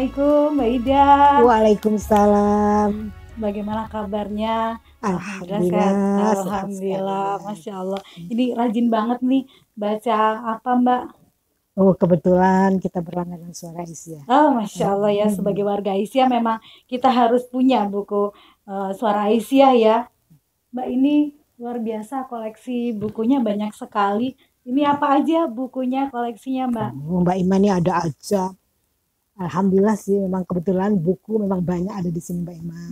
Assalamualaikum Mbak Ida. Waalaikumsalam. Bagaimana kabarnya? Alhamdulillah. Sehat. Alhamdulillah, Masya Allah. Ini rajin banget nih baca apa Mbak? Oh, kebetulan kita berlangganan Suara Aisyah. Oh, Masya Allah ya, sebagai warga Aisyah memang kita harus punya buku Suara Aisyah ya. Mbak, ini luar biasa, koleksi bukunya banyak sekali. Ini apa aja bukunya, koleksinya Mbak? Mbak Ima ini ada aja. Alhamdulillah sih, memang kebetulan buku memang banyak ada di sini Mbak Ima.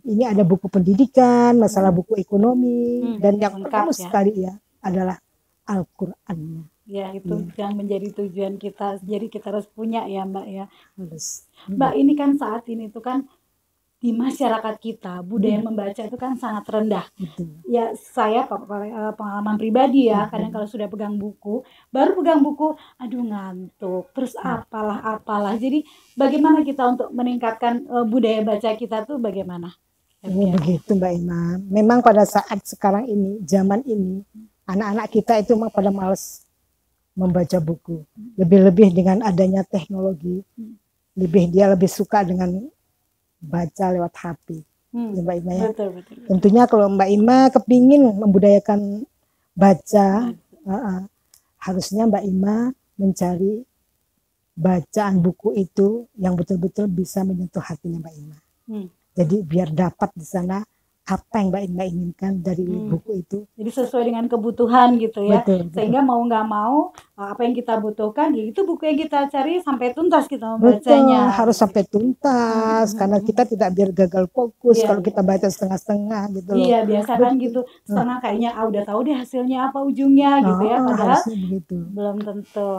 Ini ada buku pendidikan, masalah buku ekonomi, dan yang pertama sekali ya adalah Al-Qur'annya. Ya, itu yang menjadi tujuan kita. Jadi kita harus punya ya Mbak ya. Harus. Mbak, ini kan saat ini tuh kan di masyarakat kita budaya membaca itu kan sangat rendah. Ya, saya pengalaman pribadi ya, kadang kalau sudah pegang buku, baru pegang buku, aduh ngantuk, terus apalah. Jadi bagaimana kita untuk meningkatkan budaya baca kita tuh bagaimana? Begitu Mbak Ima. Memang pada saat sekarang ini, zaman ini, anak-anak kita itu memang pada males membaca buku. Lebih-lebih dengan adanya teknologi, dia lebih suka dengan baca lewat HP. Ya Mbak Ima ya. Betul. Tentunya kalau Mbak Ima kepingin membudayakan baca, harusnya Mbak Ima mencari bacaan buku itu yang betul-betul bisa menyentuh hatinya Mbak Ima. Jadi biar dapat di sana apa yang Mbak Ima inginkan dari buku itu. Jadi sesuai dengan kebutuhan gitu ya. Betul. Sehingga mau nggak mau apa yang kita butuhkan, ya itu buku yang kita cari sampai tuntas kita membacanya. Betul, harus sampai tuntas karena kita tidak biar gagal fokus kalau kita baca setengah-setengah gitu loh. Iya, biasa kan gitu. Setengah kayaknya udah tahu deh hasilnya apa ujungnya gitu ya, padahal belum tentu.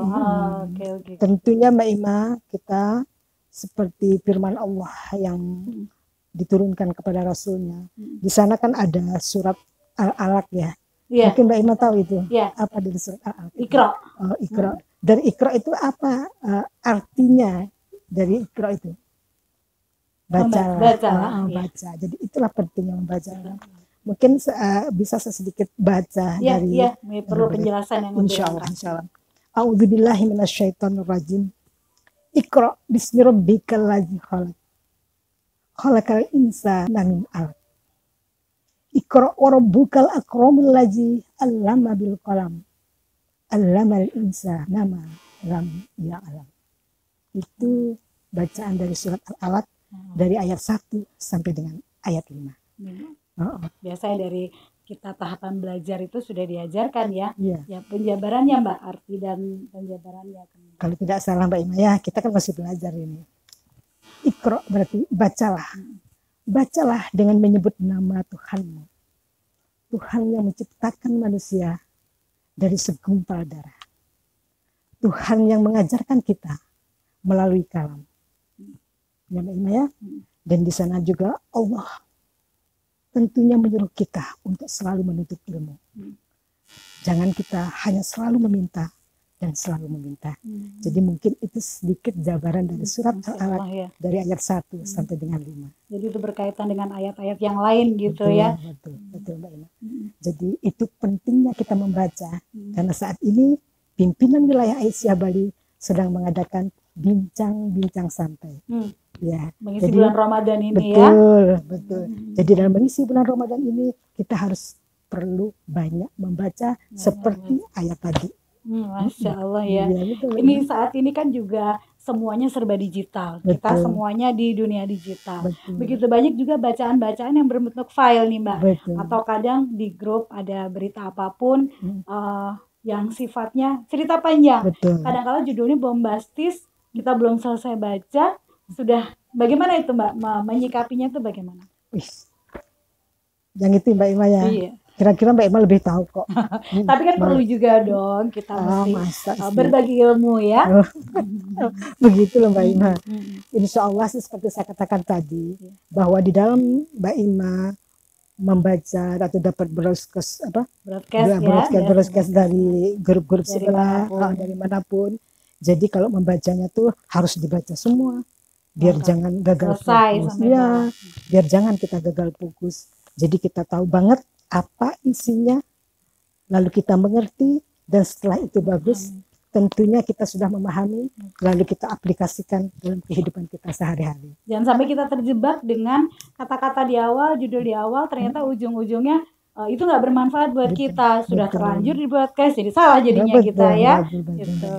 Oke. Tentunya Mbak Ima, kita seperti firman Allah yang diturunkan kepada Rasulnya. Di sana kan ada surat Al-Alaq ya. Mungkin Mbak Ima tahu itu. Apa dari surat Al-Alaq? Iqra. Iqra. Dari Iqra itu apa artinya dari Iqra itu? Baca. Baca. Jadi itulah pentingnya membaca. Mungkin bisa sedikit baca dari. Iya, perlu penjelasan yang lebih lengkap. Insyaallah. A'udzubillahi minasyaitonirrajim. Iqra bismi rabbikal ladzi khalaq. Khalaqal insana min 'alaq. Iqra wa rabbukal akramul ladzi 'allama bil qalam. 'Allamal insana ma lam ya'lam. Itu bacaan dari surat Al-Alaq dari ayat 1 sampai dengan ayat 5. Biasanya dari kita tahapan belajar itu sudah diajarkan ya. Ya, penjabarannya Mbak, arti dan penjabarannya. Kalau tidak salah Mbak Ima ya, kita kan masih belajar ini. Iqra berarti bacalah. Bacalah dengan menyebut nama Tuhanmu. Tuhan yang menciptakan manusia dari segumpal darah. Tuhan yang mengajarkan kita melalui kalam. Ya Mbak Ima ya. Dan di sana juga Allah tentunya menyuruh kita untuk selalu menuntut ilmu. Jangan kita hanya selalu meminta dan selalu meminta. Jadi mungkin itu sedikit jabaran dari surat Al-Alaq dari ayat 1 sampai dengan 5. Jadi itu berkaitan dengan ayat-ayat yang lain gitu ya. Betul Mbak Ima. Jadi itu pentingnya kita membaca karena saat ini pimpinan wilayah Aisyah Bali sedang mengadakan bincang-bincang santai. Ya, mengisi bulan Ramadan ini betul. Jadi dalam mengisi bulan Ramadan ini kita harus perlu banyak membaca seperti ayat tadi. Masya Allah ya. Ini saat ini kan juga semuanya serba digital. Kita semuanya di dunia digital. Begitu banyak juga bacaan-bacaan yang berbentuk file nih Mbak. Atau kadang di grup ada berita apapun yang sifatnya cerita panjang. Kadang-kadang judulnya bombastis, kita belum selesai baca sudah. Bagaimana itu Mbak menyikapinya itu bagaimana? Yang itu Mbak Ima ya. Kira-kira Mbak Ima lebih tahu kok. Tapi kan perlu juga dong kita mesti berbagi ilmu ya. Begitu loh Mbak Ima. Insya Allah sih seperti saya katakan tadi, bahwa di dalam Mbak Ima membaca atau dapat broadcast dari grup-grup sekolah dari manapun. Jadi kalau membacanya tuh harus dibaca semua. Biar jangan gagal fokus. Biar jangan kita gagal fokus. Jadi kita tahu banget apa isinya, lalu kita mengerti, dan setelah itu bagus, tentunya kita sudah memahami, lalu kita aplikasikan dalam kehidupan kita sehari-hari. Jangan sampai kita terjebak dengan kata-kata di awal, judul di awal, ternyata ujung-ujungnya itu nggak bermanfaat buat kita. Sudah terlanjur di podcast, jadi salah jadinya kita ya. Gitu.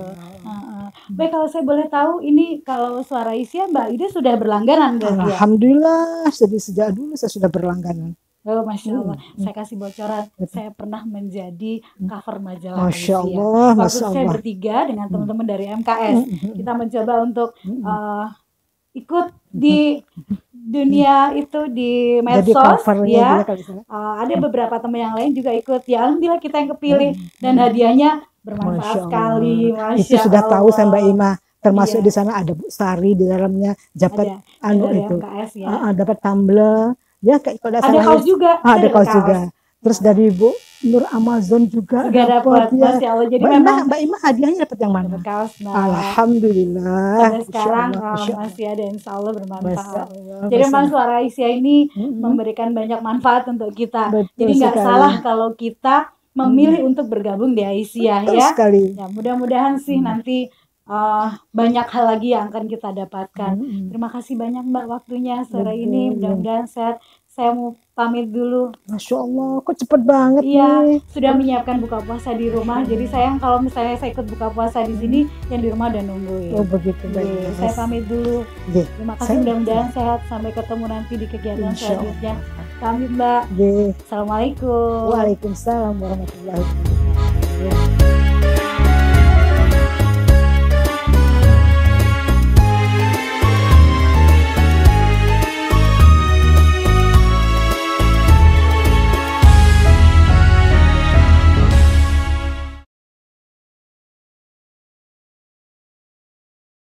Baik, kalau saya boleh tahu, ini kalau Suara Isia Mbak Ida sudah berlangganan berarti ya? Alhamdulillah, jadi sejak dulu saya sudah berlangganan. Oh, Masya Allah, saya kasih bocoran, saya pernah menjadi cover majalah Masya Isia. Allah, Waktu Masya saya Allah. bertiga dengan teman-teman dari MKS, kita mencoba untuk ikut di dunia itu di medsos ya. Ada beberapa teman yang lain juga ikut, ya alhamdulillah kita yang kepilih dan hadiahnya bermanfaat sekali. Masya Itu sudah Allah. tahu saya Mbak Ima, termasuk Iya. di sana ada Bu Sari di dalamnya, dapat dari itu, MKS ya. dapat tumbler, ya kayak kalau Ada kaos juga. ada kaos juga. Terus dari Bu Nur Amazon juga dapat ya. Masya Allah. Jadi Mbak Ima hadiahnya dapat yang mana? Dapat kaos. Nah, Alhamdulillah. sampai sekarang masih ada, insya Allah bermanfaat. Jadi memang Suara Isia ini memberikan banyak manfaat untuk kita. Jadi nggak salah kalau kita memilih untuk bergabung di Aisyah ya. Sekali. Ya, mudah-mudahan sih nanti banyak hal lagi yang akan kita dapatkan. Terima kasih banyak Mbak waktunya sore ini. Mudah-mudahan sehat. Saya mau pamit dulu. Masya Allah, kok cepet banget nih. Sudah menyiapkan buka puasa di rumah. Jadi sayang kalau misalnya saya ikut buka puasa di sini, yang di rumah udah nungguin. Oh begitu, baik. Saya pamit dulu. Terima kasih, mudah-mudahan sehat. Sampai ketemu nanti di kegiatan selanjutnya. Pamit Mbak. Assalamualaikum. Waalaikumsalam warahmatullahi wabarakatuh.